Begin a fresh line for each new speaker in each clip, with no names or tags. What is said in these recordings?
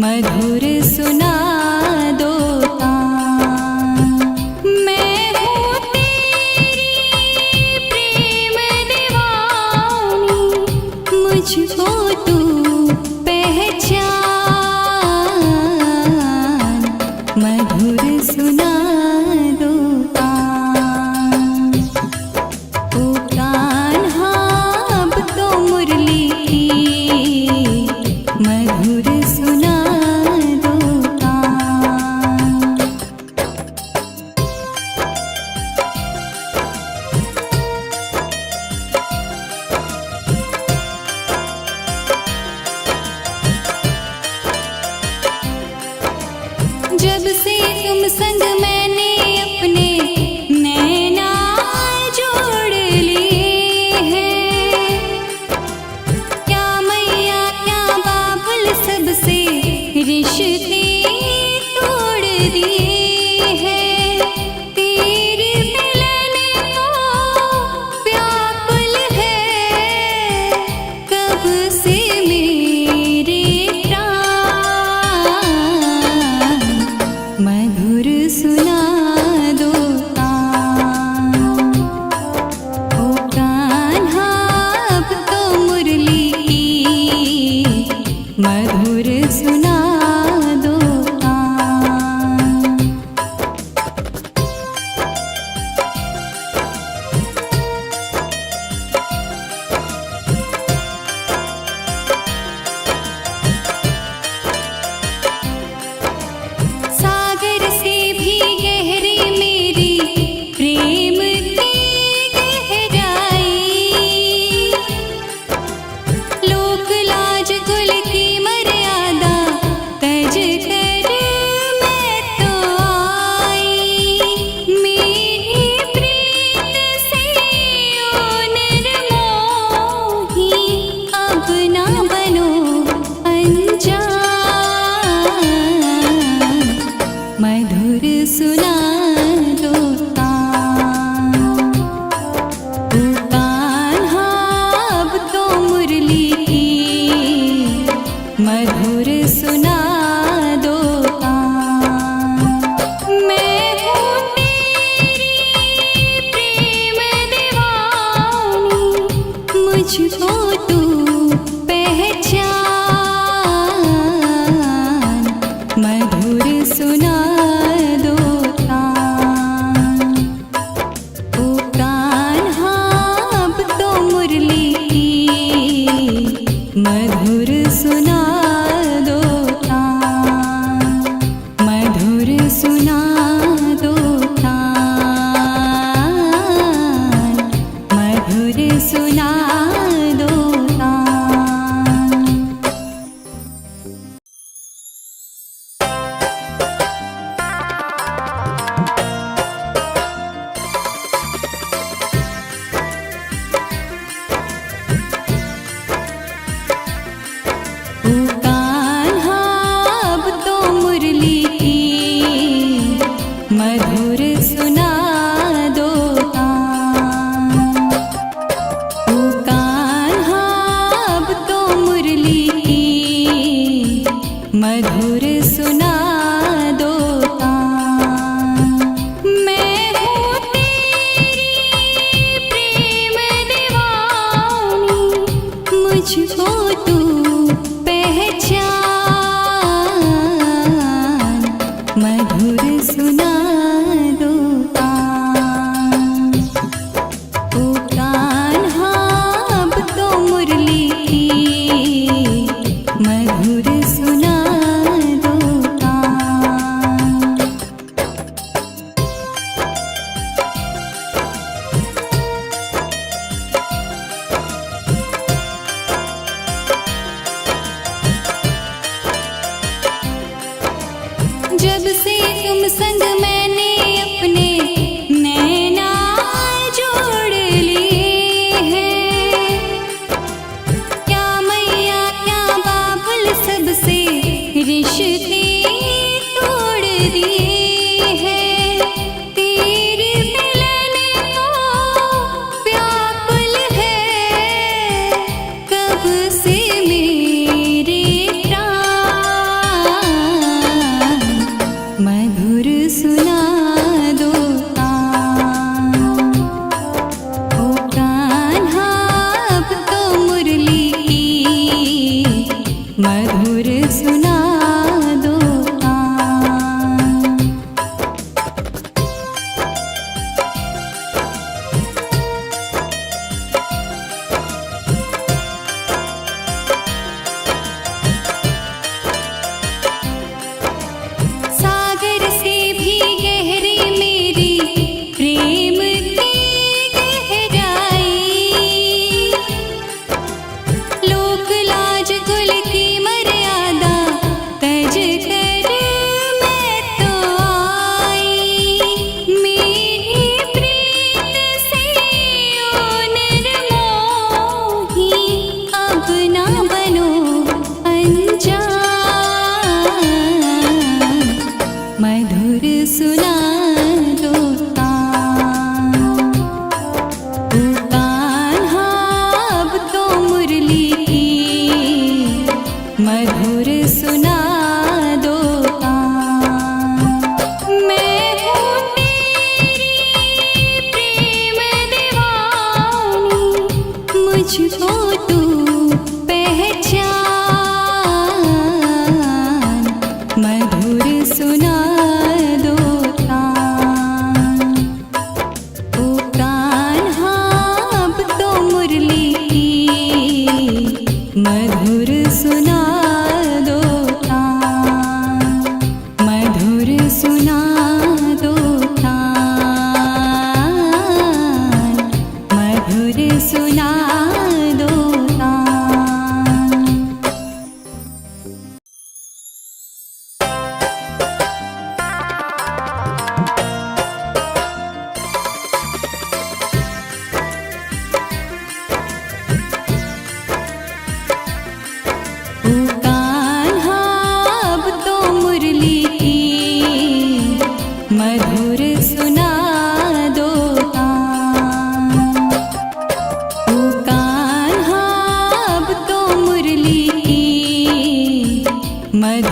मधुर सुना दो तान। मैं हूँ तेरी प्रेम दीवानी, मुझको तू पहचान। मधुर सुना दो तान। ओ कान्हा अब तो मुरली की मधुर सुना दो तान। जब से तुम संग मैंने अपने नैना जोड़ लिए हैं, क्या मैया क्या बाबुल सबसे रिश्ते तोड़ दिए हैं। तेरी मिलन को व्याकुल है कब से मेरे प्राण। मधुर सुना दो तान। ओ कान्हा अब तो मुरली की मधुर सुना दो तान। सागर से भी गहरी मेरी प्रेम की गहराई, लोक लाज कुल की मर्यादा तज कर मैं तो आई। मेरी प्रीत से ओ निर्मोही अब ना बनो अनजान। मधुर सुना दो तान। ओ कान्हा अब तो मुरली की मधुर सुना दो तान। मैं हूँ तेरी प्रेम दीवानी, मुझको तू पहचान। मधुर सुना दो तान। ओ कान्हा अब तो मुरली की मधुर सुना दो तान। मधुर सुना दो तान। मधुर सुना दो तान। ओ कान्हा अब तो मुरली की मधुर सुना दो तान। ओ कान्हा अब तो मुरली की मधुर सुना दो तान। मैं हूँ तेरी प्रेम दीवानी, मुझको तू पहचान। मधुर सुना दो तान। ओ कान्हा अब तो मुरली की मधुर सुना दो तान। जब से तुम संग मैंने अपने नैना जोड़ लिए हैं, क्या मैया क्या बाबुल सबसे रिश्ते तोड़ दिए हैं। तेरी मिलन को व्याकुल है कब से मेरे प्राण।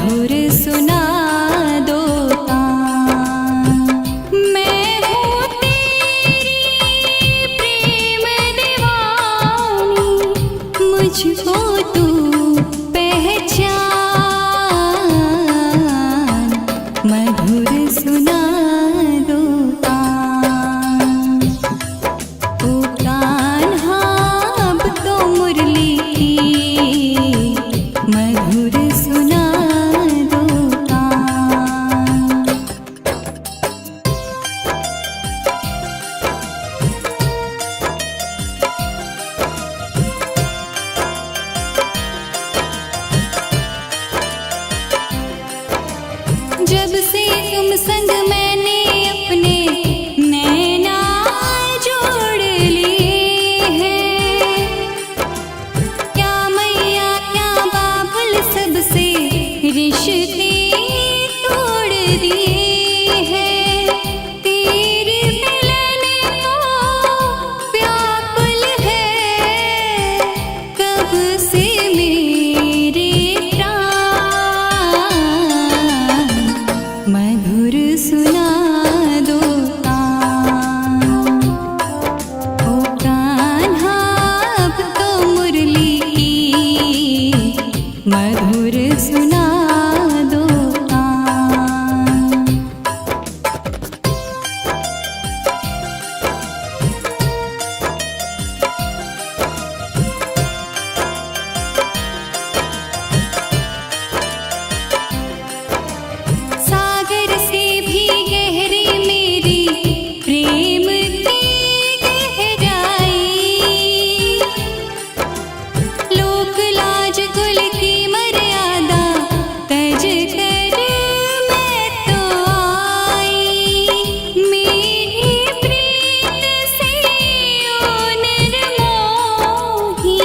मधुर सुना दो तान। मैं हूँ तेरी प्रेम दीवानी, मुझको तू पहचान, मधुर सुना दो तान। ओ कान्हा अब तो मुरली की मधुर सुना दो तान। जब से तुम संग मैंने अपने नैना जोड़ लिए हैं, क्या मैया क्या बाबुल सबसे रिश्ते तोड़ दिए हैं। तेरे मिलन को व्याकुल है कब से मेरे प्राण, मधुर सुना दो तान। ओ कान्हा अब तो मुरली की मधुर सुना दो तान। सागर से भी गहरी मेरी प्रेम की गहराई, लोक लाज कुल की मर्यादा तज कर मैं तो आई। मेरी प्रीत से ओ निर्मोही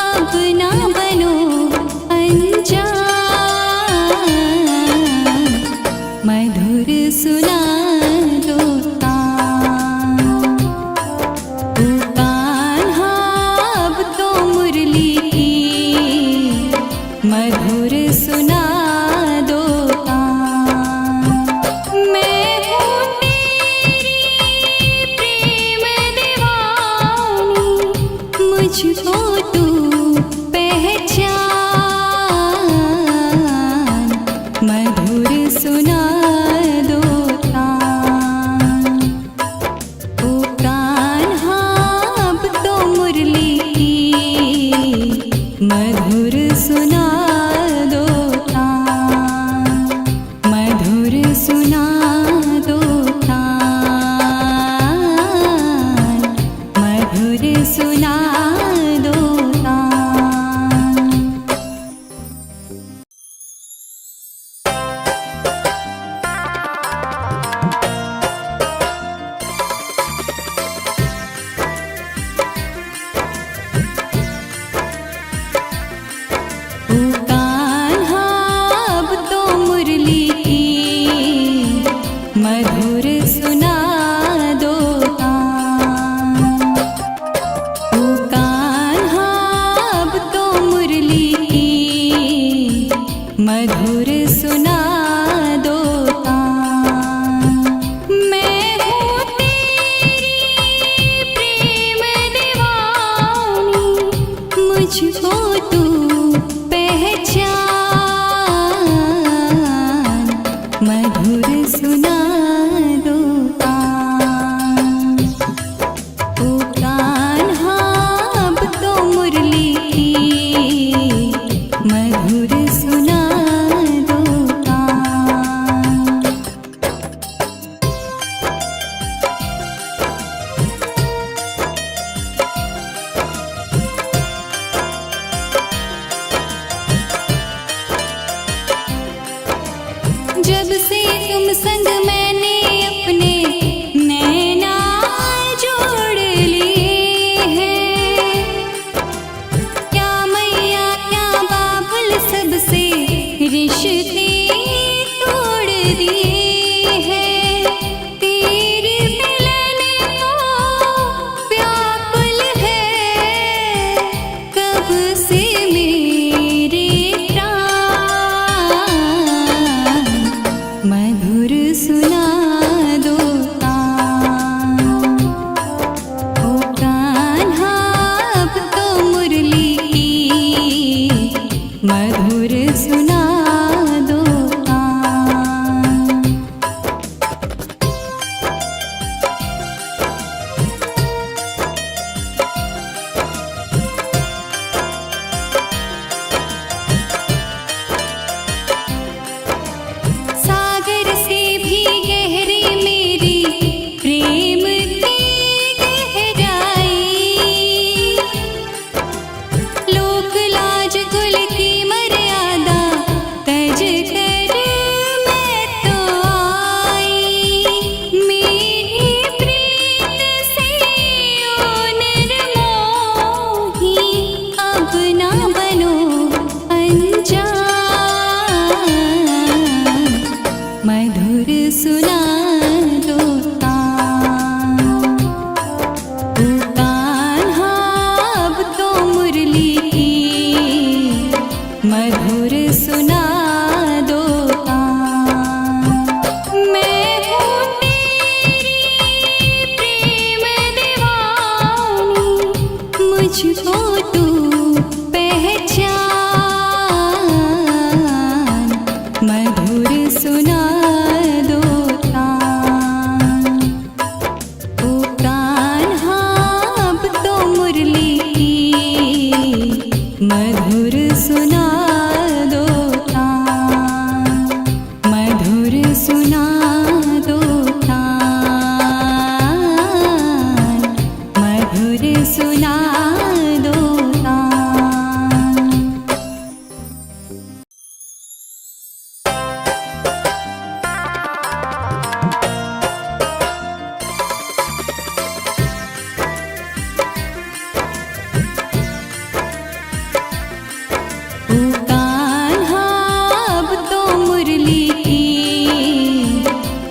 अब ना बनो अनजान, मधुर सुना दो तान। ओ कान्हा अब तो मुरली की मधुर सुना दो तान। मैं हूँ तेरी प्रेम दीवानी, मुझको तू पहचान, मधुर सुना दो तान। ओ कान्हा अब तो मुरली की मधुर सुना दो तान, मधुर सुना दो तान, मधुर सुना दो तान। ओ कान्हा अब तो मुरली की मधुर सुना दो तान। ओ कान्हा अब तो मुरली की मधुर सुना दो तान। मैं हूँ तेरी प्रेम दीवानी, मुझको तू पहचान, मधुर सुना दो तान। ओ कान्हा अब तो मुरली की मधुर सुना दो तान। जब से तुम संग मैंने अपने नैना जोड़ लिए हैं, क्या मैया क्या बाबुल सबसे रिश्ते तोड़ दिए हैं। तेरे मिलन को व्याकुल है कब से मेरे प्राण, सुना दो तान, मधुर सुना दो तान। ओ कान्हा अब तो मुरली की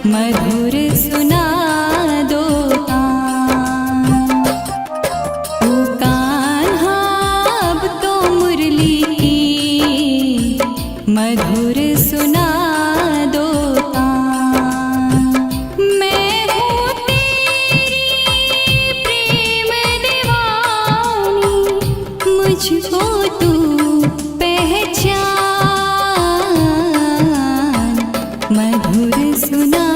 मधुर सुना दो तान। ओ कान्हा अब तो मुरली की मधुर सुना दो तान। मैं हूँ तेरी प्रेम दीवानी, मुझको तू पहचान, मधुर सुना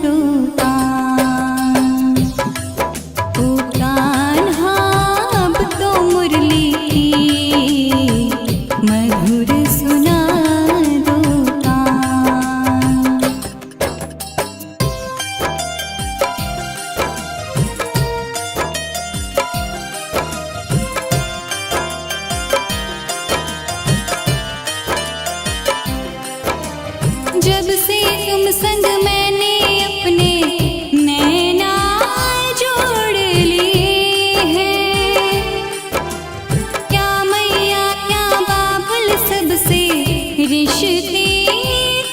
दो तान। ओ कान्हा अब तो मुरली की मधुर सुना दो तान। जब से तुम संग मैंने अपने नैना जोड़ लिए हैं, क्या मैया क्या बाबुल सबसे रिश्ते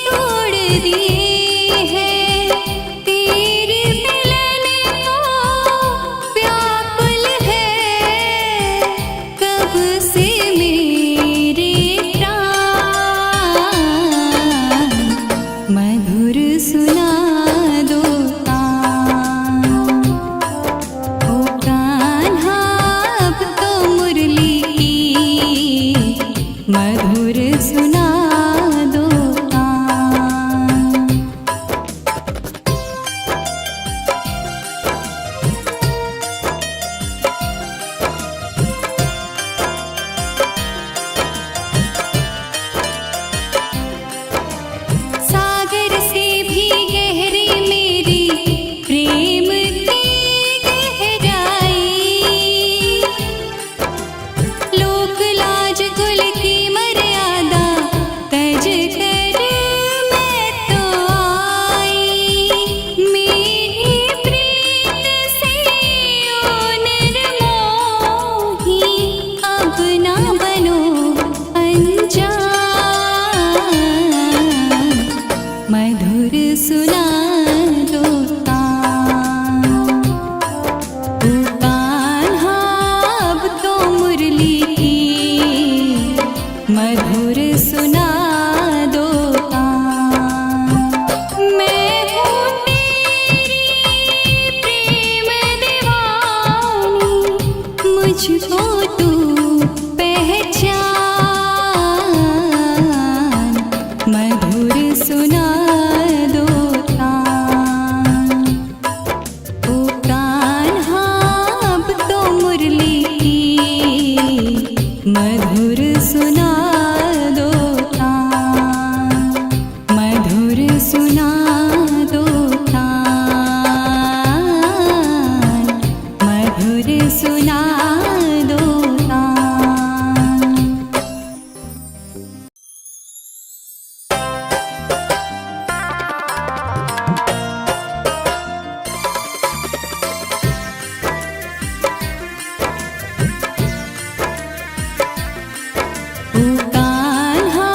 तोड़ दिए हैं। तेरे मिलन को व्याकुल है कब से मेरे प्राण, मधुर सुना दो तान। ओ कान्हा अब तो मुरली की मधुर सुना दो तान। सागर से भी गहरी मेरी प्रेम की गहराई, लोक लाज कुल की मर्यादा तज कर मैं तो आई। मेरी प्रीत से ओ निर्मोही अब ना बनो अनजान, मधुर सुना दो तान। ओ कान्हा अब तो मुरली की मधुर सुना दो तान। मैं हूँ तेरी प्रेम दीवानी, मुझको तू पहचान, मधुर सुना दो तान। ओ कान्हा अब तो मुरली की मधुर सुना दो तान, मधुर सुना दो तान, मधुर सुना दो तान। ओ कान्हा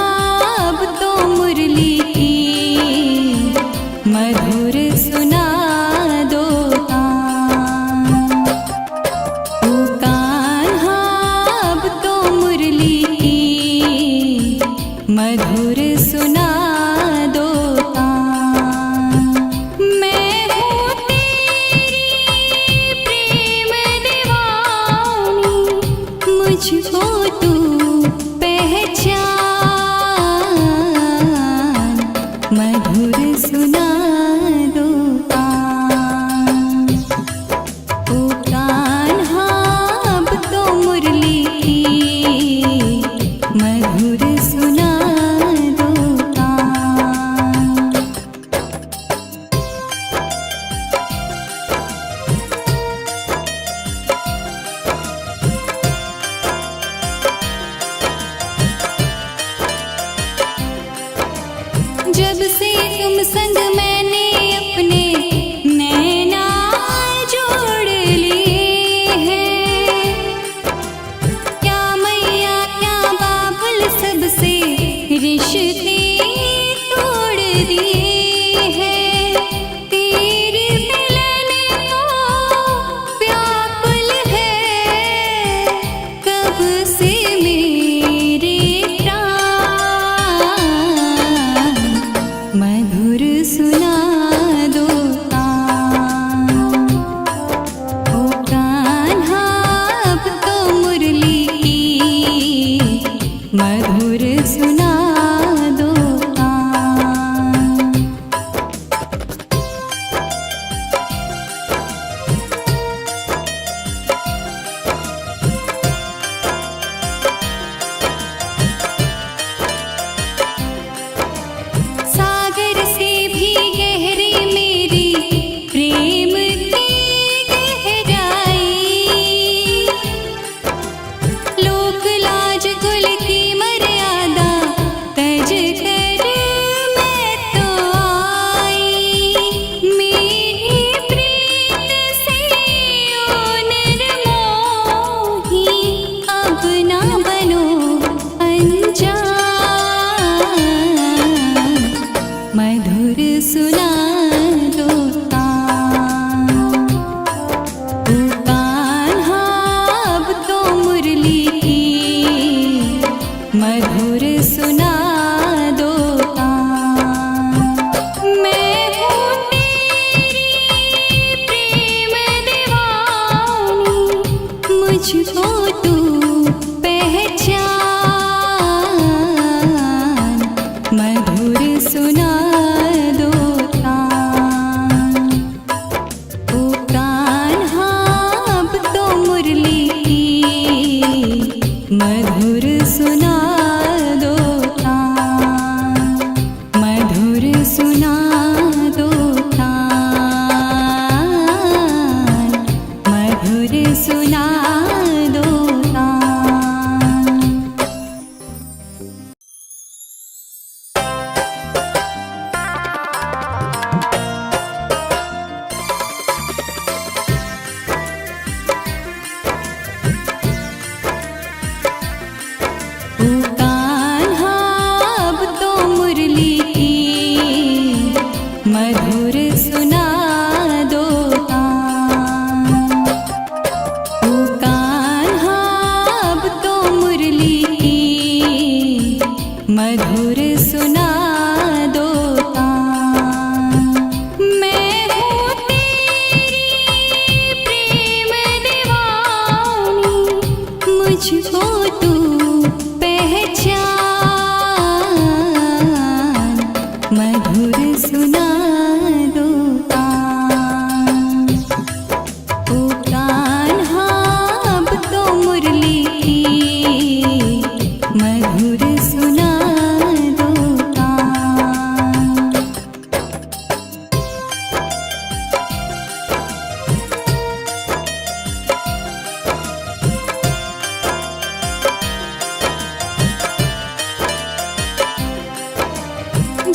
अब तो मुरली की मधुर सुना दो तान। ओ कान्हा अब तो मुरली की मधुर सुना दो तान। मैं हूँ तेरी प्रेम दीवानी, मुझको तू पहचान, मधुर सुना दो तान। ओ कान्हा अब तो मुरली की मधुर सुना दो तान। जब से तुम संग मैंने अपने नैना जोड़ लिए हैं, क्या मैया क्या बाबुल सबसे रिश्ते तोड़ दिए हैं। तेरे मिलन को व्याकुल है कब से मेरे प्राण, मधुर सुना दो तान। ओ कान्हा अब तो मुरली की मधुर सुना दो तान। सागर से भी गहरी मेरी प्रेम की गहराई, लोक लाज कुल की मर्यादा तज कर मैं तो आई। मेरी प्रीत से ओ निर्मोही अब ना बनो अनजान, मधुर सुना दो तान। ओ कान्हा अब तो मुरली की मधुर सुना दो तान। मैं हूँ तेरी प्रेम दीवानी, मुझको तू पहचान, मधुर सुना दो तान। ओ कान्हा अब तो मुरली की मधुर सुना दो तान, मधुर सुना दो तान, मधुर सुना दो तान। ओ कान्हा अब तो मुरली की मधुर सुना दो तान। ओ कान्हा अब तो मुरली की मधुर सुना दो तान। मैं हूँ तेरी प्रेम दीवानी, मुझको तू पहचान, मधुर सुना दो तान। ओ कान्हा अब तो मुरली की मधुर सुना दो तान।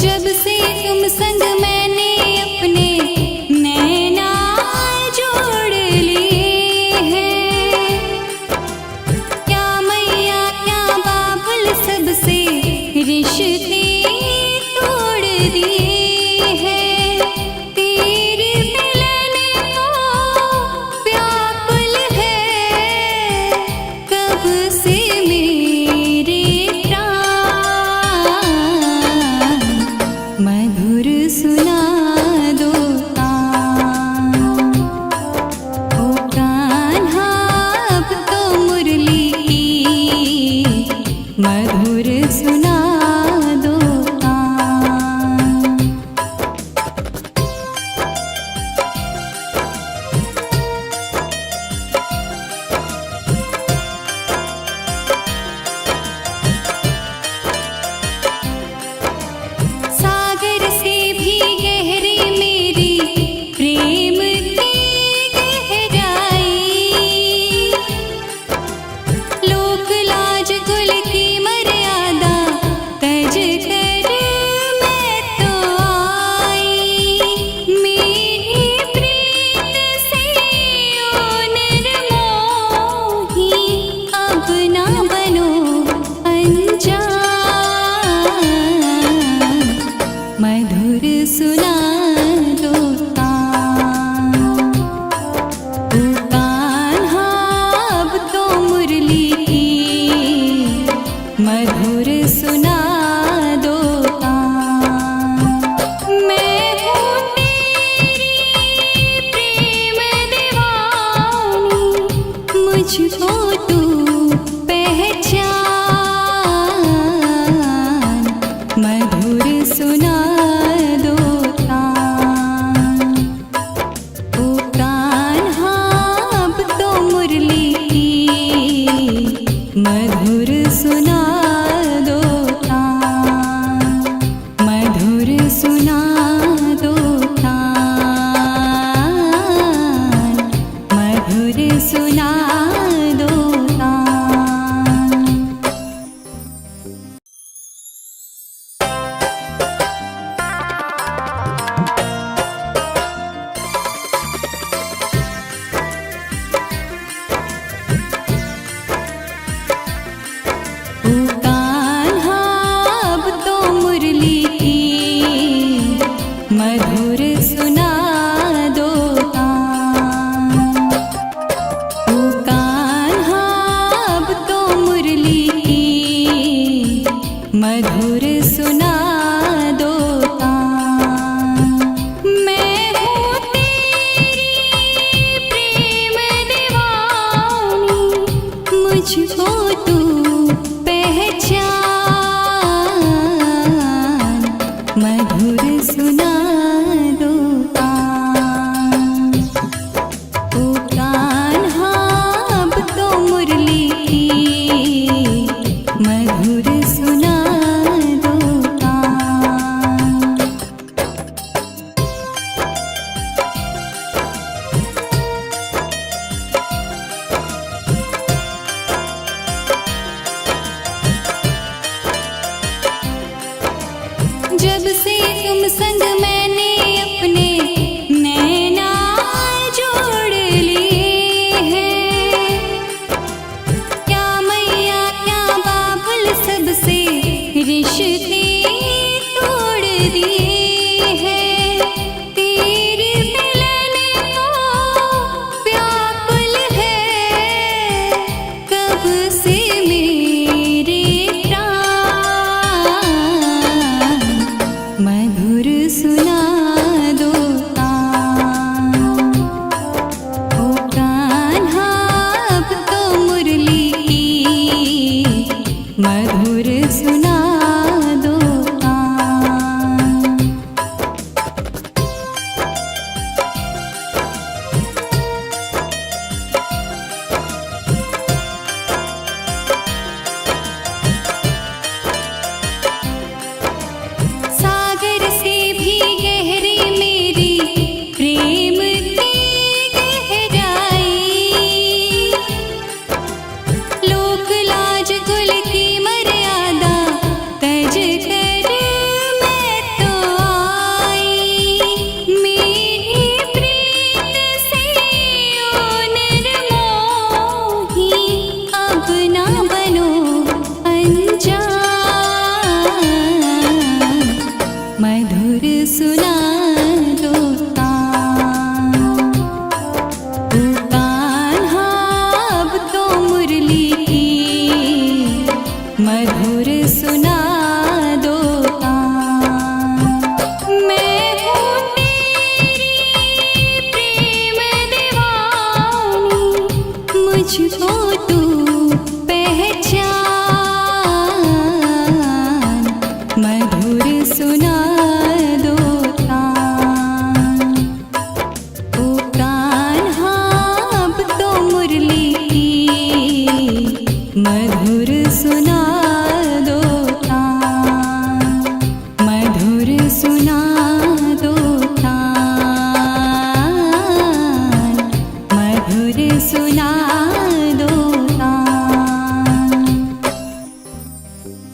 जब से तुम संग मैंने अपने नैना जोड़ लिए हैं, क्या मैया क्या बाबुल सबसे रिश्ते तोड़ दिए हैं। तेरे मिलन को व्याकुल है कब से मेरे प्राण, मधुर सुना दो तान। ओ कान्हा अब तो मुरली की मधुर सुना दो तान। सुना दो तान। ओ कान्हा अब तो मुरली की मधुर सुना दो तान, मधुर सुना दो तान, मधुर सुना दो तान। ओ कान्हा अब तो मुरली की मधुर सुना दो तान। ओ कान्हा अब तो मुरली की मधुर सुना दो तान। मैं हूँ तेरी प्रेम दीवानी, मुझको तू पहचान, मधुर सुना दो तान। ओ कान्हा अब तो मुरली की मधुर सुना दो तान। जब से तुम संग मैंने अपने नैना जोड़ लिए हैं, क्या मैया क्या बाबुल सबसे रिश्ते तोड़ दिए